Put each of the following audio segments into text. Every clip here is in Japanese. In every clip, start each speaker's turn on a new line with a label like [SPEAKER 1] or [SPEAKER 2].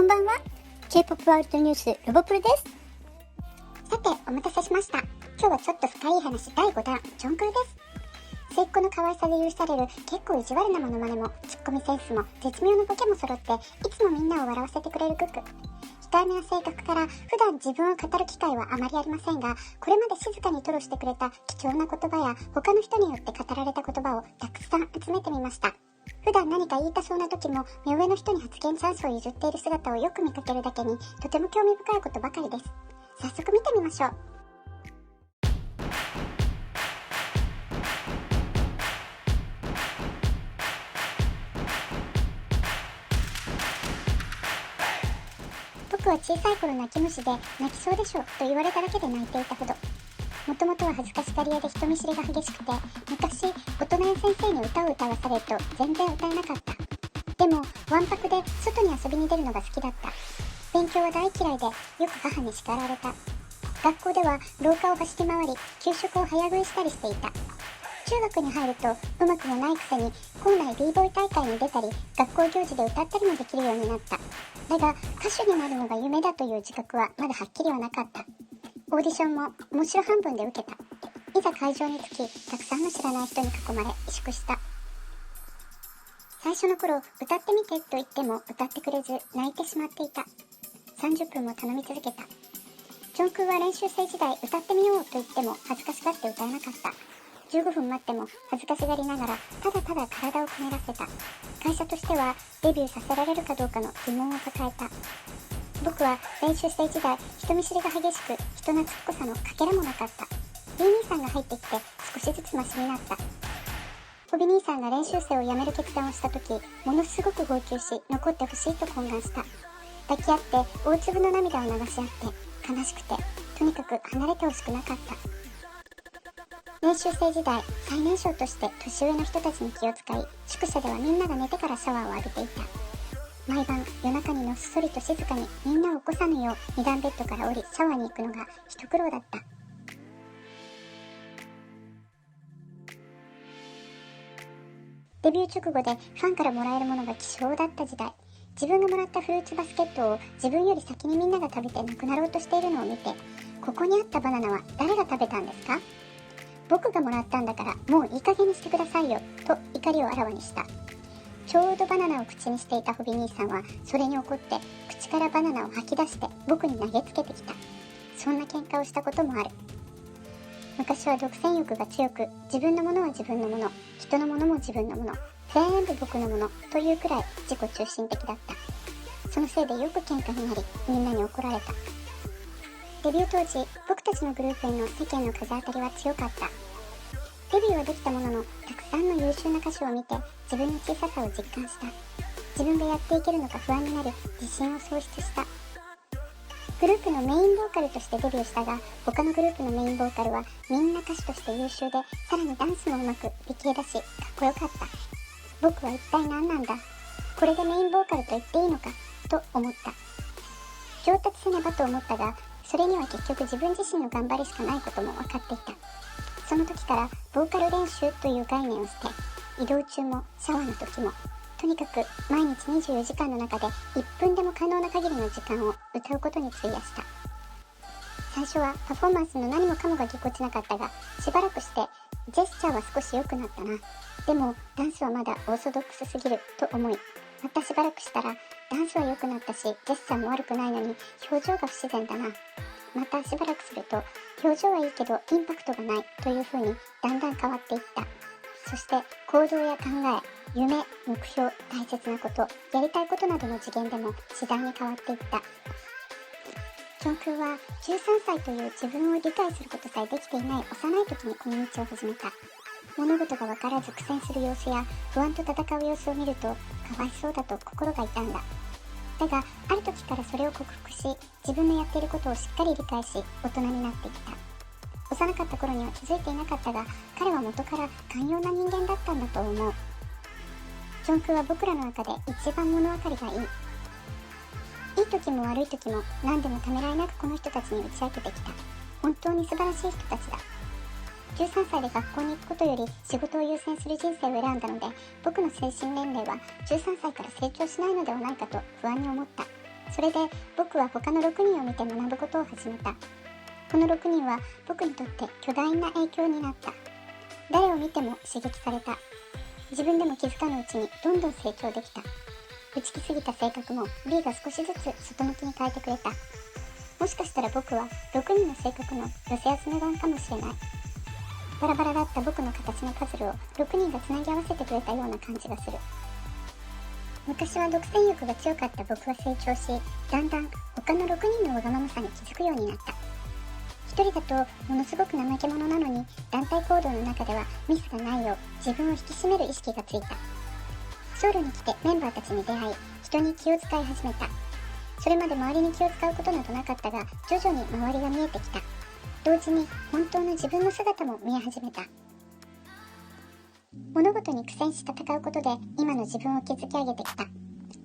[SPEAKER 1] ばんは。 K-POP ワールドニュースロボプルです。
[SPEAKER 2] さて、お待たせしました。今日はちょっと深い話第5弾、ジョンクーです。末っ子の可愛さで許される結構意地悪なモノマネもツッコミセンスも絶妙なボケも揃って、いつもみんなを笑わせてくれるクック。控えめな性格から普段自分を語る機会はあまりありませんが、これまで静かに吐露してくれた貴重な言葉や他の人によって語られた言葉をたくさん集めてみました。普段何か言いたそうな時も目上の人に発言チャンスを譲っている姿をよく見かけるだけに、とても興味深いことばかりです。早速見てみましょう。僕は小さい頃泣き虫で、泣きそうでしょと言われただけで泣いていたほど。もともとは恥ずかしがり屋で人見知りが激しくて、昔大人や先生に歌を歌わされると全然歌えなかった。でもわんぱくで外に遊びに出るのが好きだった。勉強は大嫌いでよく母に叱られた。学校では廊下を走り回り、給食を早食いしたりしていた。中学に入るとうまくもないくせに校内 b ボーイ大会に出たり、学校行事で歌ったりもできるようになった。だが歌手になるのが夢だという自覚はまだはっきりはなかった。オーディションも面白半分で受けた。いざ会場に着き、たくさんの知らない人に囲まれ萎縮した。最初の頃、歌ってみてと言っても歌ってくれず泣いてしまっていた。30分も頼み続けた。ジョンクーは練習生時代歌ってみようと言っても恥ずかしがって歌えなかった。15分待っても恥ずかしがりながらただただ体をこねらせた。会社としてはデビューさせられるかどうかの疑問を抱えた。僕は練習生時代人見知りが激しく、人懐っこさのかけらもなかった。B 兄さんが入ってきて少しずつマシになった。ホビ兄さんが練習生を辞める決断をした時、ものすごく号泣し、残ってほしいと懇願した。抱き合って大粒の涙を流し合って、悲しくてとにかく離れてほしくなかった。練習生時代、最年少として年上の人たちに気を使い、宿舎ではみんなが寝てからシャワーを浴びていた。毎晩夜中にのっそりと静かにみんなを起こさぬよう2段ベッドから降りシャワーに行くのが一苦労だった。デビュー直後でファンからもらえるものが希少だった時代、自分がもらったフルーツバスケットを自分より先にみんなが食べてなくなろうとしているのを見て、ここにあったバナナは誰が食べたんですか？僕がもらったんだからもういい加減にしてくださいよと怒りをあらわにした。ちょうどバナナを口にしていたホビ兄さんはそれに怒って口からバナナを吐き出して僕に投げつけてきた。そんな喧嘩をしたこともある。昔は独占欲が強く、自分のものは自分のもの、人のものも自分のもの、全部僕のものというくらい自己中心的だった。そのせいでよく喧嘩になり、みんなに怒られた。デビュー当時、僕たちのグループへの世間の風当たりは強かった。デビューはできたものの、たくさんの優秀な歌手を見て自分の小ささを実感した。自分がやっていけるのか不安になり、自信を喪失した。グループのメインボーカルとしてデビューしたが、他のグループのメインボーカルはみんな歌手として優秀で、さらにダンスもうまく美形だしかっこよかった。僕は一体何なんだ、これでメインボーカルと言っていいのかと思った。上達せねばと思ったが、それには結局自分自身の頑張りしかないことも分かっていた。その時からボーカル練習という概念を捨て、移動中もシャワーの時もとにかく毎日24時間の中で1分でも可能な限りの時間を歌うことに費やした。最初はパフォーマンスの何もかもがぎこちなかったが、しばらくしてジェスチャーは少し良くなったな。でもダンスはまだオーソドックスすぎると思い、またしばらくしたらダンスは良くなったし、ジェスチャーも悪くないのに表情が不自然だな。またしばらくすると表情はいいけどインパクトがないという風にだんだん変わっていった。そして行動や考え、夢、目標、大切なこと、やりたいことなどの次元でも次第に変わっていった。ジョンクーは13歳という自分を理解することさえできていない幼い時にこの道を始めた。物事が分からず苦戦する様子や不安と戦う様子を見るとかわいそうだと心が痛んだ。だがある時からそれを克服し、自分のやっていることをしっかり理解し大人になってきた。幼かった頃には気づいていなかったが、彼は元から寛容な人間だったんだと思う。ジョンクーは僕らの中で一番物分かりがいい。いい時も悪い時も何でもためらいなくこの人たちに打ち明けてきた。本当に素晴らしい人たちだ。13歳で学校に行くことより仕事を優先する人生を選んだので、僕の精神年齢は13歳から成長しないのではないかと不安に思った。それで僕は他の6人を見て学ぶことを始めた。この6人は僕にとって巨大な影響になった。誰を見ても刺激された。自分でも気づかぬうちにどんどん成長できた。内気すぎた性格も B が少しずつ外向きに変えてくれた。もしかしたら僕は6人の性格の寄せ集め版かもしれない。バラバラだった僕の形のパズルを6人がつなぎ合わせてくれたような感じがする。昔は独占欲が強かった僕は成長し、だんだん他の6人のわがままさに気づくようになった。一人だとものすごく怠け者なのに、団体行動の中ではミスがないよう自分を引き締める意識がついた。ソウルに来てメンバーたちに出会い、人に気を使い始めた。それまで周りに気を使うことなどなかったが、徐々に周りが見えてきた。同時に本当の自分の姿も見え始めた。物事に苦戦し戦うことで今の自分を築き上げてきた。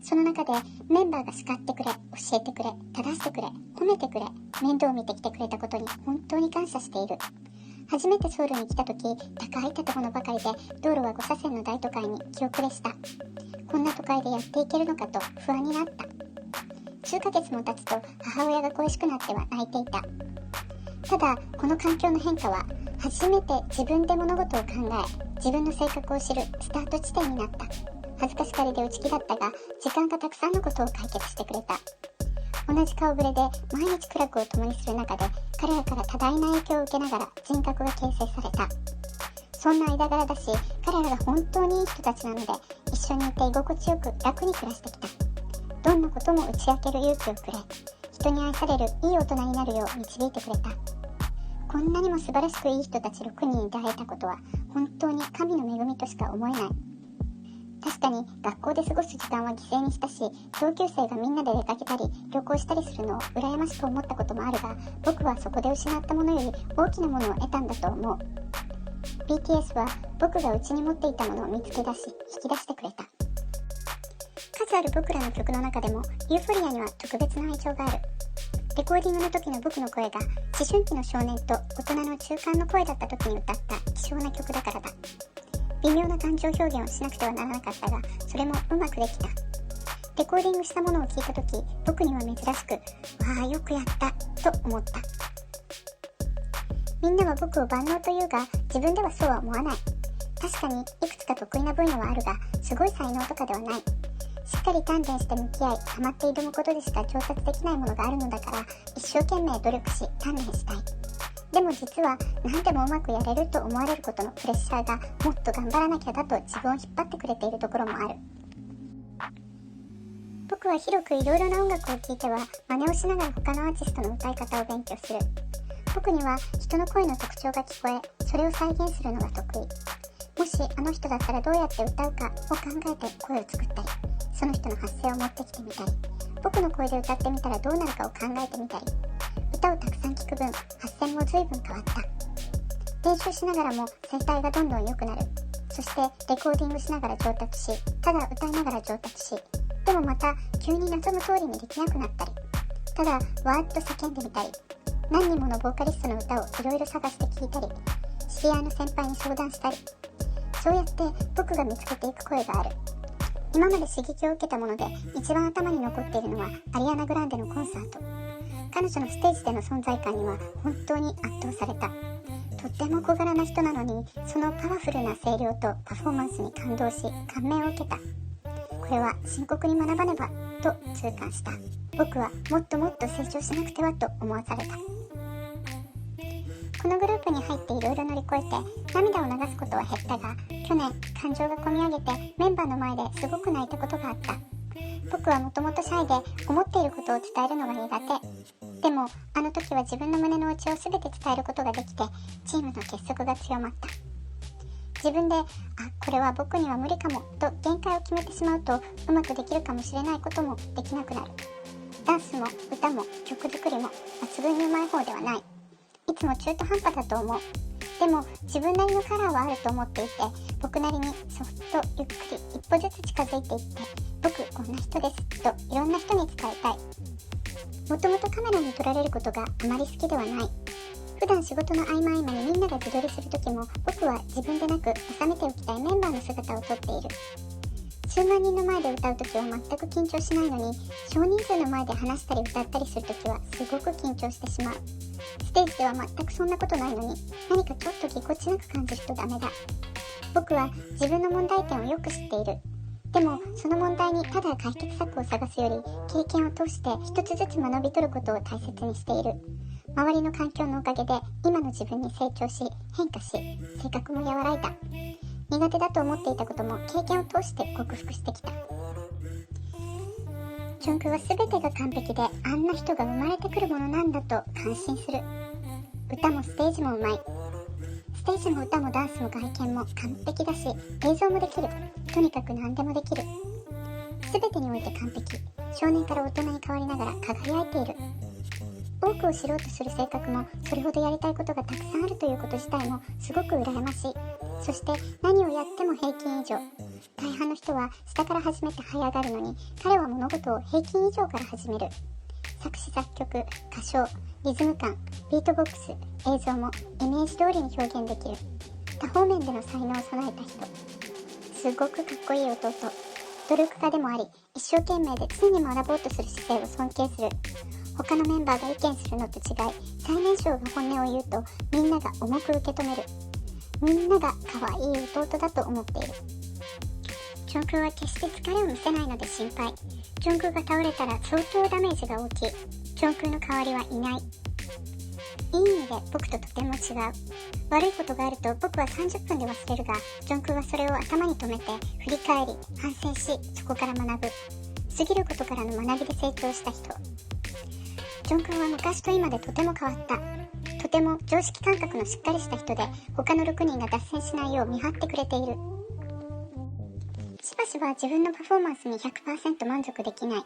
[SPEAKER 2] その中でメンバーが叱ってくれ、教えてくれ、正してくれ、褒めてくれ、面倒を見てきてくれたことに本当に感謝している。初めてソウルに来た時、高い建物ばかりで道路は5車線の大都会に気遅れした。こんな都会でやっていけるのかと不安になった。数ヶ月も経つと母親が恋しくなっては泣いていた。ただこの環境の変化は初めて自分で物事を考え、自分の性格を知るスタート地点になった。恥ずかしがりで内気だったが、時間がたくさんのことを解決してくれた。同じ顔ぶれで毎日苦楽を共にする中で、彼らから多大な影響を受けながら人格が形成された。そんな間柄だし、彼らが本当にいい人たちなので、一緒にいて居心地よく楽に暮らしてきた。どんなことも打ち明ける勇気をくれ、人に愛されるいい大人になるよう導いてくれた。こんなにも素晴らしくいい人たち6人に出会えたことは本当に神の恵みとしか思えない。確かに学校で過ごす時間は犠牲にしたし、同級生がみんなで出かけたり旅行したりするのを羨ましく思ったこともあるが、僕はそこで失ったものより大きなものを得たんだと思う。 BTS は僕が内に持っていたものを見つけ出し引き出してくれた。数ある僕らの曲の中でもユーフォリアには特別な愛情がある。レコーディングの時の僕の声が思春期の少年と大人の中間の声だった時に歌った希少な曲だからだ。微妙な感情表現をしなくてはならなかったが、それもうまくできた。レコーディングしたものを聞いた時、僕には珍しく、わあよくやったと思った。みんなは僕を万能というが、自分ではそうは思わない。確かにいくつか得意な分野はあるが、すごい才能とかではない。しっかり鍛錬して向き合い、ハマって挑むことでしか上達できないものがあるのだから、一生懸命努力し鍛錬したい。でも実は何でもうまくやれると思われることのプレッシャーがもっと頑張らなきゃだと自分を引っ張ってくれているところもある。僕は広くいろいろな音楽を聴いては真似をしながら他のアーティストの歌い方を勉強する。僕には人の声の特徴が聞こえ、それを再現するのが得意。もしあの人だったらどうやって歌うかを考えて声を作ったり、その人の発声を持ってきてみたり、僕の声で歌ってみたらどうなるかを考えてみたり、歌をたくさん聴く分発声も随分変わった。練習しながらも声帯がどんどん良くなる。そしてレコーディングしながら上達し、ただ歌いながら上達し、でもまた急に望む通りにできなくなったり、ただわーっと叫んでみたり、何人ものボーカリストの歌をいろいろ探して聴いたり、知り合いの先輩に相談したり、そうやって僕が見つけていく声がある。今まで刺激を受けたもので一番頭に残っているのはアリアナ・グランデのコンサート。彼女のステージでの存在感には本当に圧倒された。とっても小柄な人なのに、そのパワフルな声量とパフォーマンスに感動し感銘を受けた。これは深刻に学ばねばと痛感した。僕はもっともっと成長しなくてはと思わされた。このグループに入っていろいろ乗り越えて涙を流すことは減ったが、去年感情がこみ上げてメンバーの前ですごく泣いたことがあった。僕はもともとシャイで思っていることを伝えるのが苦手。でもあの時は自分の胸の内を全て伝えることができて、チームの結束が強まった。自分でこれは僕には無理かもと限界を決めてしまうと、うまくできるかもしれないこともできなくなる。ダンスも歌も曲作りも抜群にうまい方ではない。いつも中途半端だと思う。でも自分なりのカラーはあると思っていて、僕なりにソフトゆっくり一歩ずつ近づいていって、僕こんな人ですといろんな人に伝えたい。もともとカメラに撮られることがあまり好きではない。普段仕事の合間合間にみんなが自撮りするときも、僕は自分でなく収めておきたいメンバーの姿を撮っている。数万人の前で歌うときは全く緊張しないのに、少人数の前で話したり歌ったりするときはすごく緊張してしまう。ステージでは全くそんなことないのに、何かちょっとぎこちなく感じるとダメだ。僕は自分の問題点をよく知っている。でもその問題にただ解決策を探すより、経験を通して一つずつ学び取ることを大切にしている。周りの環境のおかげで今の自分に成長し、変化し、性格も和らいだ。苦手だと思っていたことも経験を通して克服してきた。ジョンクは全てが完璧で、あんな人が生まれてくるものなんだと感心する。歌もステージもうまい。ステージも歌もダンスも外見も完璧だし、映像もできる。とにかく何でもできる。全てにおいて完璧。少年から大人に変わりながら輝いている。多くを知ろうとする性格も、それほどやりたいことがたくさんあるということ自体もすごく羨ましい。そして何をやっても平均以上。大半の人は下から始めて這い上がるのに、彼は物事を平均以上から始める。作詞作曲、歌唱、リズム感、ビートボックス、映像もイメージ通りに表現できる。多方面での才能を備えた人。すごくかっこいい弟。努力家でもあり、一生懸命で常に学ぼうとする姿勢を尊敬する。他のメンバーが意見するのと違い、最年少が本音を言うとみんなが重く受け止める。みんなが可愛い弟だと思っている。ジョンクは決して疲れを見せないので心配。ジョンクが倒れたら相当ダメージが大きい。ジョンクの代わりはいない。いい意味で僕ととても違う。悪いことがあると僕は30分で忘れるが、ジョンクはそれを頭に留めて振り返り反省し、そこから学ぶ。過ぎることからの学びで成長した人。ジョン君は昔と今でとても変わった。とても常識感覚のしっかりした人で、他の6人が脱線しないよう見張ってくれている。しばしば自分のパフォーマンスに 100% 満足できない。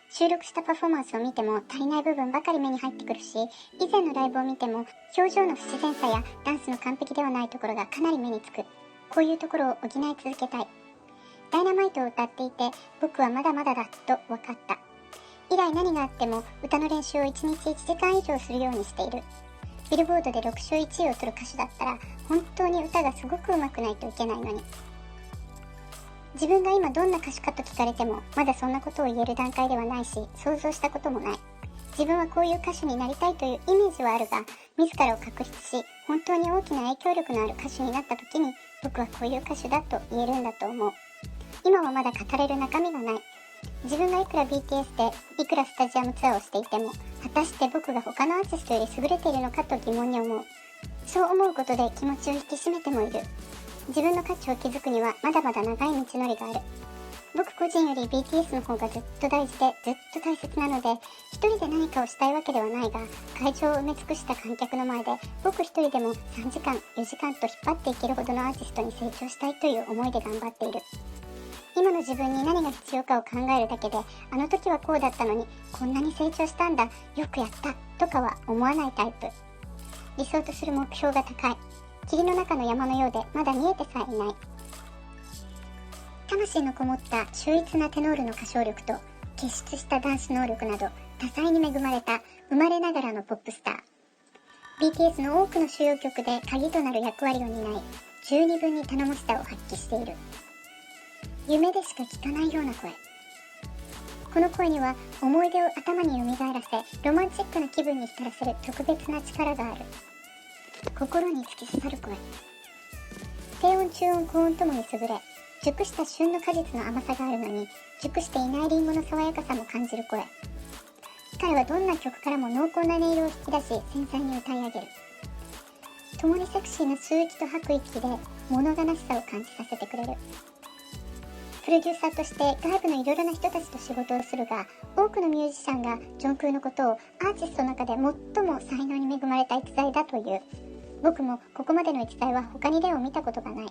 [SPEAKER 2] 収録したパフォーマンスを見ても足りない部分ばかり目に入ってくるし、以前のライブを見ても表情の不自然さやダンスの完璧ではないところがかなり目につく。こういうところを補い続けたい。ダイナマイトを歌っていて、僕はまだまだだと分かった。以来何があっても歌の練習を1日1時間以上するようにしている。ビルボードで6週1位を取る歌手だったら本当に歌がすごく上手くないといけないのに。自分が今どんな歌手かと聞かれてもまだそんなことを言える段階ではないし、想像したこともない。自分はこういう歌手になりたいというイメージはあるが、自らを確立し本当に大きな影響力のある歌手になった時に、僕はこういう歌手だと言えるんだと思う。今はまだ語れる中身がない。自分がいくら BTS でいくらスタジアムツアーをしていても、果たして僕が他のアーティストより優れているのかと疑問に思う。そう思うことで気持ちを引き締めてもいる。自分の価値を築くにはまだまだ長い道のりがある。僕個人より BTS の方がずっと大事でずっと大切なので、一人で何かをしたいわけではないが、会場を埋め尽くした観客の前で僕一人でも3時間4時間と引っ張っていけるほどのアーティストに成長したいという思いで頑張っている。今の自分に何が必要かを考えるだけで、あの時はこうだったのにこんなに成長したんだ、よくやったとかは思わないタイプ。理想とする目標が高い。霧の中の山のようでまだ見えてさえいない。魂のこもった秀逸なテノールの歌唱力と傑出したダンス能力など多彩に恵まれた生まれながらのポップスター。 BTS の多くの主要曲で鍵となる役割を担い、十二分に頼もしさを発揮している。夢でしか聞かないような声。この声には思い出を頭に蘇らせ、ロマンチックな気分に浸らせる特別な力がある。心に突き刺さる声。低音中音高音ともに優れ、熟した旬の果実の甘さがあるのに熟していないリンゴの爽やかさも感じる声。彼はどんな曲からも濃厚な音色を引き出し繊細に歌い上げる。共にセクシーな吸う息と吐く息で物悲しさを感じさせてくれる。プロデューサーとして外部のいろいろな人たちと仕事をするが、多くのミュージシャンがジョンクーのことをアーティストの中で最も才能に恵まれた逸材だという。僕もここまでの逸材は他に例を見たことがない。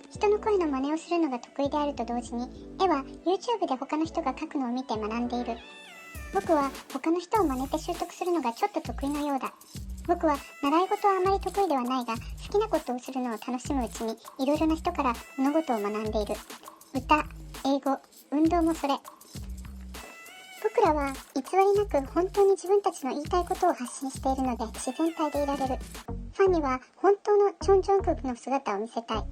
[SPEAKER 2] 人の声の真似をするのが得意であると同時に、絵は YouTube で他の人が描くのを見て学んでいる。僕は他の人を真似て習得するのがちょっと得意なようだ。僕は習い事はあまり得意ではないが、好きなことをするのを楽しむうちにいろいろな人から物事を学んでいる。歌、英語、運動もそれ。僕らは偽りなく本当に自分たちの言いたいことを発信しているので自然体でいられる。ファンには本当のチョン・ジョングクの姿を見せたい。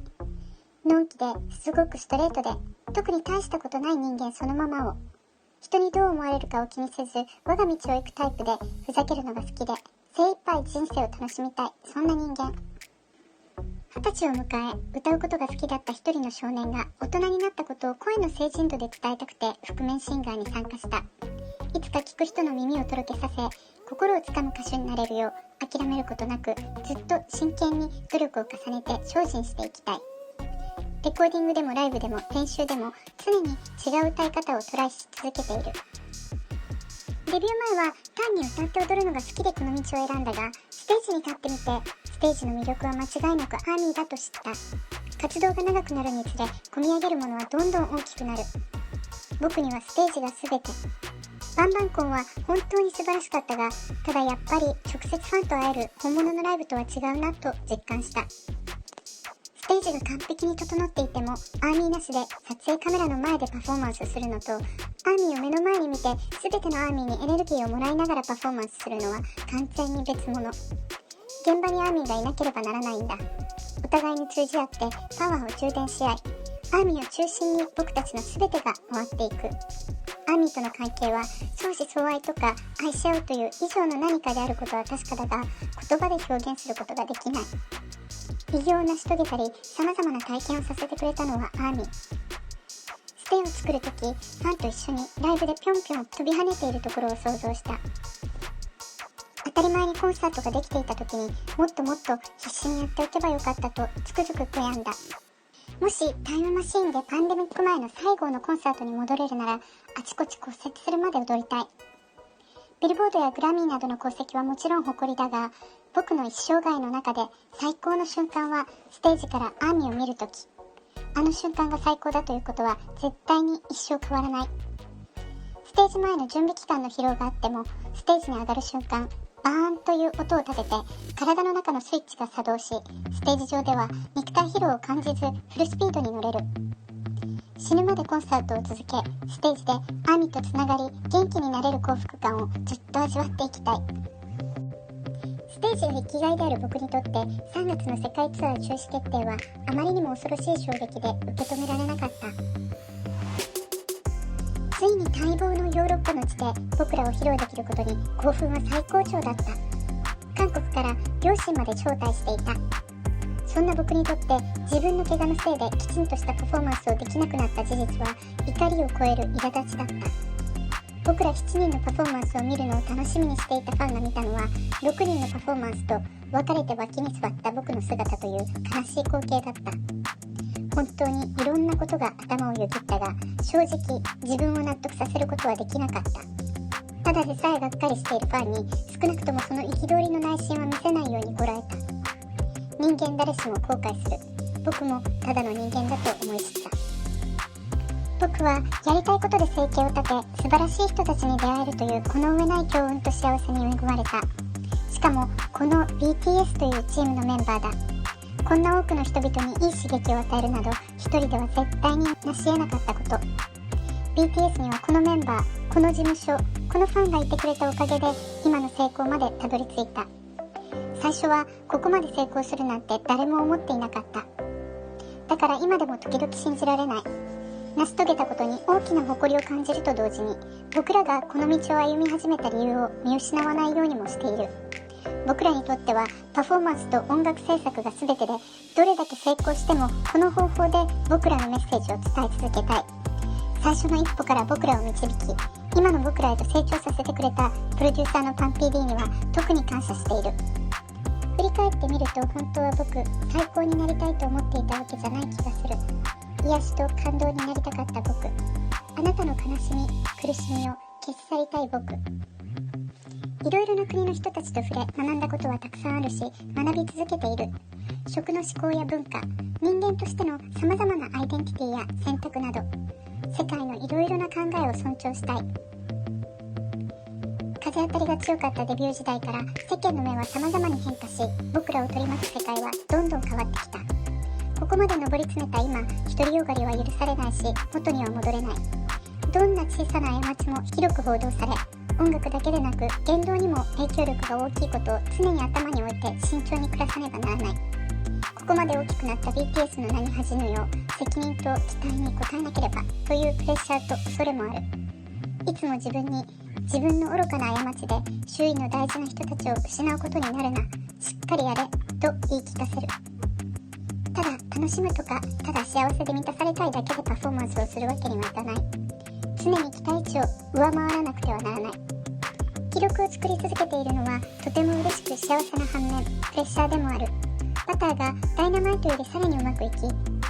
[SPEAKER 2] のんきですごくストレートで、特に大したことない人間そのままを、人にどう思われるかを気にせず我が道を行くタイプで、ふざけるのが好きで精一杯人生を楽しみたい、そんな人間。20歳を迎え歌うことが好きだった一人の少年が大人になったことを声の精進度で伝えたくて覆面シンガーに参加した。いつか聴く人の耳をとろけさせ、心をつかむ歌手になれるよう諦めることなく、ずっと真剣に努力を重ねて精進していきたい。レコーディングでもライブでも練習でも常に違う歌い方をトライし続けている。デビュー前は単に歌って踊るのが好きでこの道を選んだが、ステージに立ってみてステージの魅力は間違いなくアーミーだと知った。活動が長くなるにつれ込み上げるものはどんどん大きくなる。僕にはステージが全て。バンバンコンは本当に素晴らしかったが、ただやっぱり直接ファンと会える本物のライブとは違うなと実感した。ステージが完璧に整っていてもアーミーなしで撮影カメラの前でパフォーマンスするのと、アーミーを目の前に見て全てのアーミーにエネルギーをもらいながらパフォーマンスするのは完全に別物。現場にアーミーがいなければならないんだ。お互いに通じ合ってパワーを充電し合い、アーミーを中心に僕たちの全てが回っていく。アーミーとの関係は相思相愛とか愛し合うという以上の何かであることは確かだが、言葉で表現することができない。偉業を成し遂げたり様々な体験をさせてくれたのはアーミー。ステを作るとき、ファンと一緒にライブでぴょんぴょん飛び跳ねているところを想像した。当たり前にコンサートができていたときにもっともっと必死にやっておけばよかったとつくづく悔やんだ。もしタイムマシーンでパンデミック前の最後のコンサートに戻れるなら、あちこち骨折するまで踊りたい。ビルボードやグラミーなどの功績はもちろん誇りだが、僕の一生涯の中で最高の瞬間はステージからアーミーを見るとき。あの瞬間が最高だということは絶対に一生変わらない。ステージ前の準備期間の疲労があっても、ステージに上がる瞬間、バーンという音を立てて体の中のスイッチが作動し、ステージ上では肉体疲労を感じずフルスピードに乗れる。死ぬまでコンサートを続け、ステージでアーミーとつながり元気になれる幸福感をずっと味わっていきたい。ステージが生きがいである僕にとって3月の世界ツアー中止決定はあまりにも恐ろしい衝撃で受け止められなかった。ついに待望のヨーロッパの地で僕らを披露できることに興奮は最高潮だった。韓国から両親まで招待していた。そんな僕にとって自分の怪我のせいできちんとしたパフォーマンスをできなくなった事実は怒りを超える苛立ちだった。僕ら7人のパフォーマンスを見るのを楽しみにしていたファンが見たのは6人のパフォーマンスと別れて脇に座った僕の姿という悲しい光景だった。本当にいろんなことが頭をよぎったが、正直自分を納得させることはできなかった。ただでさえがっかりしているファンに少なくともその憤りの内心は見せないようにこらえた。人間誰しも後悔する。僕もただの人間だと思い知った。僕はやりたいことで生計を立て、素晴らしい人たちに出会えるというこの上ない強運と幸せに恵まれた。しかもこの BTS というチームのメンバーだ。こんな多くの人々にいい刺激を与えるなど一人では絶対に成し得なかったこと。 BTS にはこのメンバー、この事務所、このファンがいてくれたおかげで今の成功までたどり着いた。最初はここまで成功するなんて誰も思っていなかった。だから今でも時々信じられない。成し遂げたことに大きな誇りを感じると同時に、僕らがこの道を歩み始めた理由を見失わないようにもしている。僕らにとってはパフォーマンスと音楽制作が全てで、どれだけ成功してもこの方法で僕らのメッセージを伝え続けたい。最初の一歩から僕らを導き、今の僕らへと成長させてくれたプロデューサーのパン PD には特に感謝している。振り返ってみると本当は僕、最高になりたいと思っていたわけじゃない気がする。癒しと感動になりたかった僕、あなたの悲しみ、苦しみを消し去りたい僕。いろいろな国の人たちと触れ学んだことはたくさんあるし、学び続けている。食の思考や文化、人間としての様々なアイデンティティや選択など、世界のいろいろな考えを尊重したい。風当たりが強かったデビュー時代から世間の目は様々に変化し、僕らを取り巻く世界はどんどん変わってきた。ここまで上り詰めた今、独りよがりは許されないし、元には戻れない。どんな小さな過ちも広く報道され、音楽だけでなく言動にも影響力が大きいことを常に頭に置いて慎重に暮らさねばならない。ここまで大きくなった BTS の名に恥じぬよう責任と期待に応えなければというプレッシャーと恐れもある。いつも自分に自分の愚かな過ちで周囲の大事な人たちを失うことになるな、しっかりやれと言い聞かせる。ただ楽しむとか、ただ幸せで満たされたいだけでパフォーマンスをするわけにはいかない。常に期待値を上回らなくてはならない。記録を作り続けているのはとても嬉しく幸せな反面プレッシャーでもある。バターがダイナマイトよりさらにうまくいき、グ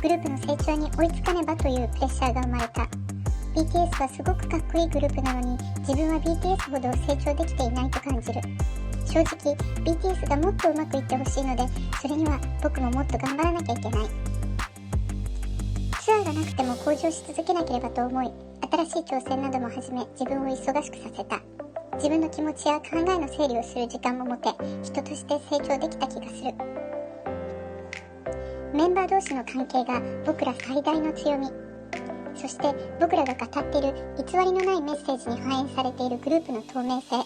[SPEAKER 2] ループの成長に追いつかねばというプレッシャーが生まれた。 BTS はすごくかっこいいグループなのに、自分は BTS ほど成長できていないと感じる。正直 BTS がもっとうまくいってほしいので、それには僕ももっと頑張らなきゃいけない。ツアーがなくても向上し続けなければと思い、新しい挑戦なども始め、自分を忙しくさせた。自分の気持ちや考えの整理をする時間も持て、人として成長できた気がする。メンバー同士の関係が僕ら最大の強み。そして僕らが語っている偽りのないメッセージに反映されているグループの透明性。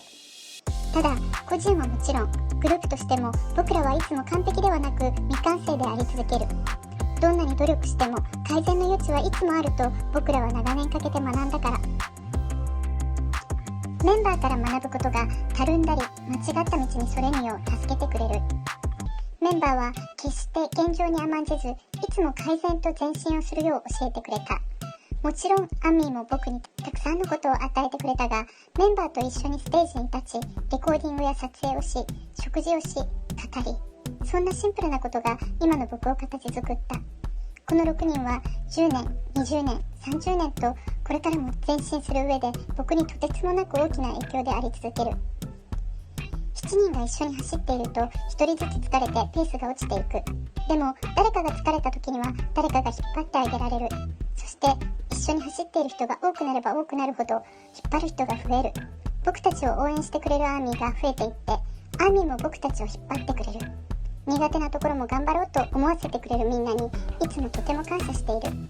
[SPEAKER 2] ただ個人はもちろん、グループとしても僕らはいつも完璧ではなく未完成であり続ける。どんなに努力しても改善の余地はいつもあると僕らは長年かけて学んだから。メンバーから学ぶことがたるんだり間違った道にそれぬよう助けてくれる。メンバーは決して現状に甘んじず、いつも改善と前進をするよう教えてくれた。もちろんアミーも僕にたくさんのことを与えてくれたが、メンバーと一緒にステージに立ち、レコーディングや撮影をし、食事をし、語り、そんなシンプルなことが今の僕を形作った。この6人は10年、20年、30年とこれからも前進する上で僕にとてつもなく大きな影響であり続ける。7人が一緒に走っていると1人ずつ疲れてペースが落ちていく。でも誰かが疲れた時には誰かが引っ張ってあげられる。そして一緒に走っている人が多くなれば多くなるほど引っ張る人が増える。僕たちを応援してくれるアーミーが増えていって、アーミーも僕たちを引っ張ってくれる。苦手なところも頑張ろうと思わせてくれるみんなにいつもとても感謝している。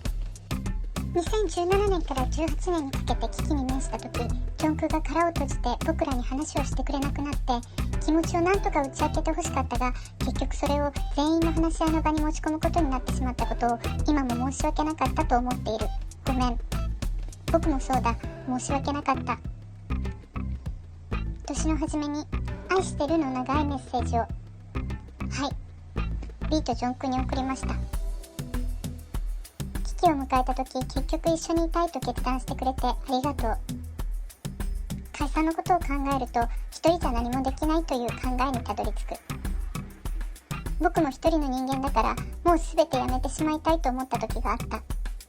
[SPEAKER 2] 2017年から18年にかけて危機に面した時、ジョンクが殻を閉じて僕らに話をしてくれなくなって、気持ちをなんとか打ち明けてほしかったが、結局それを全員の話し合いの場に持ち込むことになってしまったことを今も申し訳なかったと思っている。ごめん。僕もそうだ。申し訳なかった。年の初めに愛してるの長いメッセージをビーとジョンクに送りました。危機を迎えた時、結局一緒にいたいと決断してくれてありがとう。解散のことを考えると一人じゃ何もできないという考えにたどり着く。僕も一人の人間だからもう全てやめてしまいたいと思った時があった。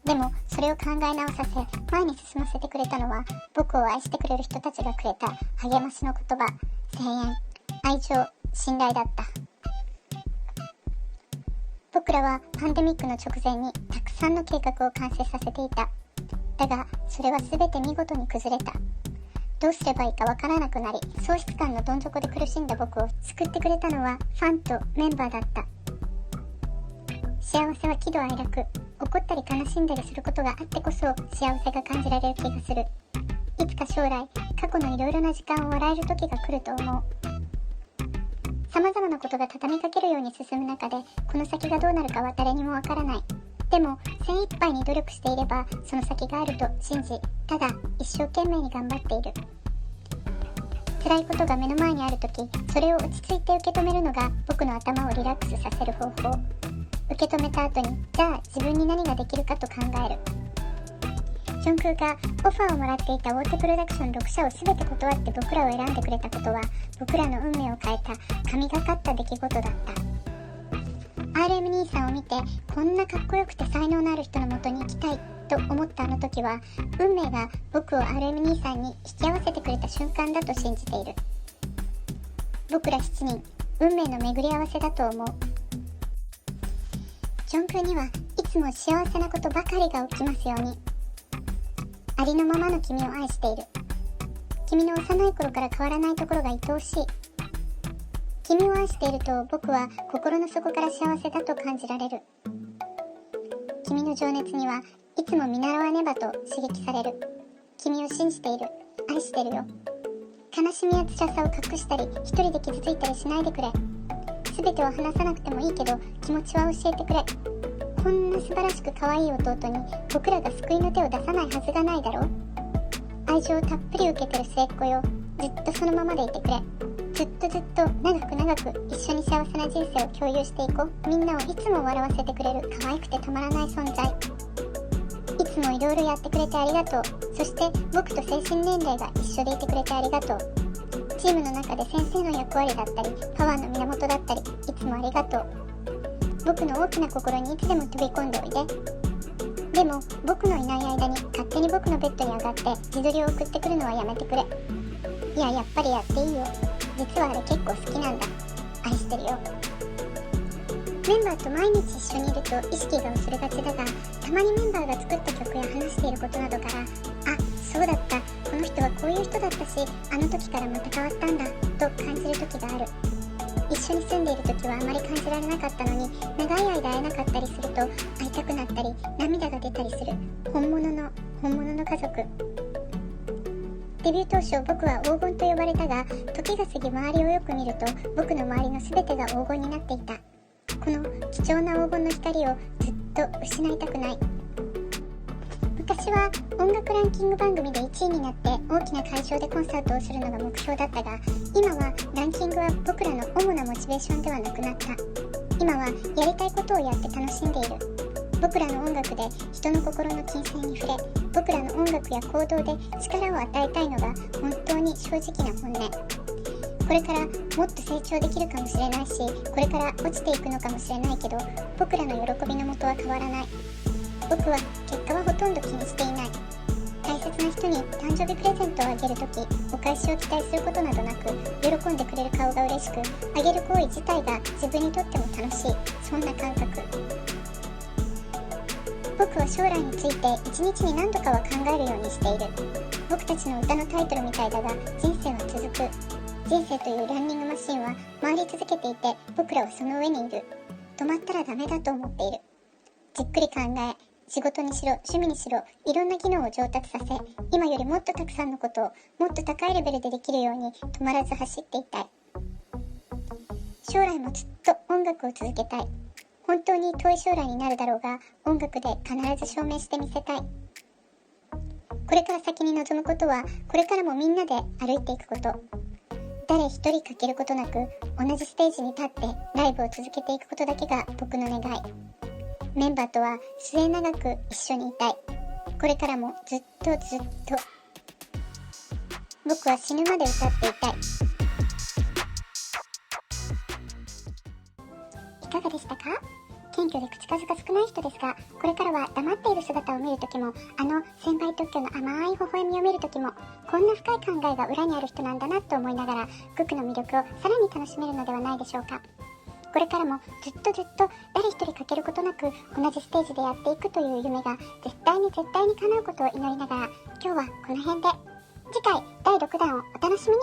[SPEAKER 2] でもそれを考え直させ前に進ませてくれたのは、僕を愛してくれる人たちがくれた励ましの言葉、声援、愛情、信頼だった。僕らはパンデミックの直前にたくさんの計画を完成させていた。だがそれは全て見事に崩れた。どうすればいいかわからなくなり、喪失感のどん底で苦しんだ僕を救ってくれたのはファンとメンバーだった。幸せは喜怒哀楽、怒ったり悲しんだりすることがあってこそ幸せが感じられる気がする。いつか将来、過去のいろいろな時間を笑える時が来ると思う。様々なことが畳みかけるように進む中で、この先がどうなるかは誰にもわからない。でも精一杯に努力していればその先があると信じ、ただ一生懸命に頑張っている。辛いことが目の前にあるとき、それを落ち着いて受け止めるのが僕の頭をリラックスさせる方法。受け止めた後に、じゃあ自分に何ができるかと考える。ジョンクーがオファーをもらっていた大手プロダクション6社を全て断って僕らを選んでくれたことは、僕らの運命を変えた神がかった出来事だった。RM 兄さんを見て、こんなかっこよくて才能のある人のもとに行きたいと思ったあの時は、運命が僕を RM 兄さんに引き合わせてくれた瞬間だと信じている。僕ら7人、運命の巡り合わせだと思う。ジョン君にはいつも幸せなことばかりが起きますように。ありのままの君を愛している。君の幼い頃から変わらないところが愛おしい。君を愛していると僕は心の底から幸せだと感じられる。君の情熱にはいつも見習わねばと刺激される。君を信じている。愛してるよ。悲しみや辛さを隠したり一人で傷ついたりしないでくれ。全てを話さなくてもいいけど気持ちは教えてくれ。こんな素晴らしく可愛い弟に僕らが救いの手を出さないはずがないだろう。愛情をたっぷり受けてる末っ子よ。ずっとそのままでいてくれ。ずっと長く長く一緒に幸せな人生を共有していこう。みんなをいつも笑わせてくれる可愛くてたまらない存在。いつもいろいろやってくれてありがとう。そして僕と精神年齢が一緒でいてくれてありがとう。チームの中で先生の役割だったりパワーの源だったり、いつもありがとう。僕の大きな心にいつでも飛び込んでおいで。でも僕のいない間に勝手に僕のベッドに上がって自撮りを送ってくるのはやめてくれ。やっぱりやっていいよ。実はあれ結構好きなんだ。愛してるよ。メンバーと毎日一緒にいると意識が薄れがちだが、たまにメンバーが作った曲や話していることなどから、あ、そうだった、この人はこういう人だったし、あの時からまた変わったんだと感じる時がある。一緒に住んでいる時はあまり感じられなかったのに、長い間会えなかったりすると会いたくなったり涙が出たりする本物の家族。デビュー当初僕は黄金と呼ばれたが、時が過ぎ周りをよく見ると僕の周りの全てが黄金になっていた。この貴重な黄金の光をずっと失いたくない。昔は音楽ランキング番組で1位になって大きな会場でコンサートをするのが目標だったが、今はランキングは僕らの主なモチベーションではなくなった。今はやりたいことをやって楽しんでいる。僕らの音楽で人の心の金銭に触れ、僕らの音楽や行動で力を与えたいのが本当に正直な本音。これからもっと成長できるかもしれないし、これから落ちていくのかもしれないけど、僕らの喜びの元は変わらない。僕は結果はほとんど気にしていない。大切な人に誕生日プレゼントをあげるとき、お返しを期待することなどなく、喜んでくれる顔が嬉しく、あげる行為自体が自分にとっても楽しい、そんな感覚。僕は将来について一日に何度かは考えるようにしている。僕たちの歌のタイトルみたいだが、人生は続く。人生というランニングマシンは回り続けていて、僕らはその上にいる。止まったらダメだと思っている。じっくり考え、仕事にしろ趣味にしろ、いろんな機能を上達させ、今よりもっとたくさんのことをもっと高いレベルでできるように止まらず走っていたい。将来もずっと音楽を続けたい。本当に遠い将来になるだろうが、音楽で必ず証明してみせたい。これから先に望むことは、これからもみんなで歩いていくこと。誰一人欠けることなく、同じステージに立ってライブを続けていくことだけが僕の願い。メンバーとは末永く一緒にいたい。これからもずっと僕は死ぬまで歌っていたい。いかがでしたか？謙虚で口数が少ない人ですが、これからは黙っている姿を見るときも、先輩特許の甘い微笑みを見るときも、こんな深い考えが裏にある人なんだなと思いながら、グクの魅力をさらに楽しめるのではないでしょうか。これからもずっと誰一人欠けることなく同じステージでやっていくという夢が絶対に叶うことを祈りながら、今日はこの辺で。次回第6弾をお楽しみに。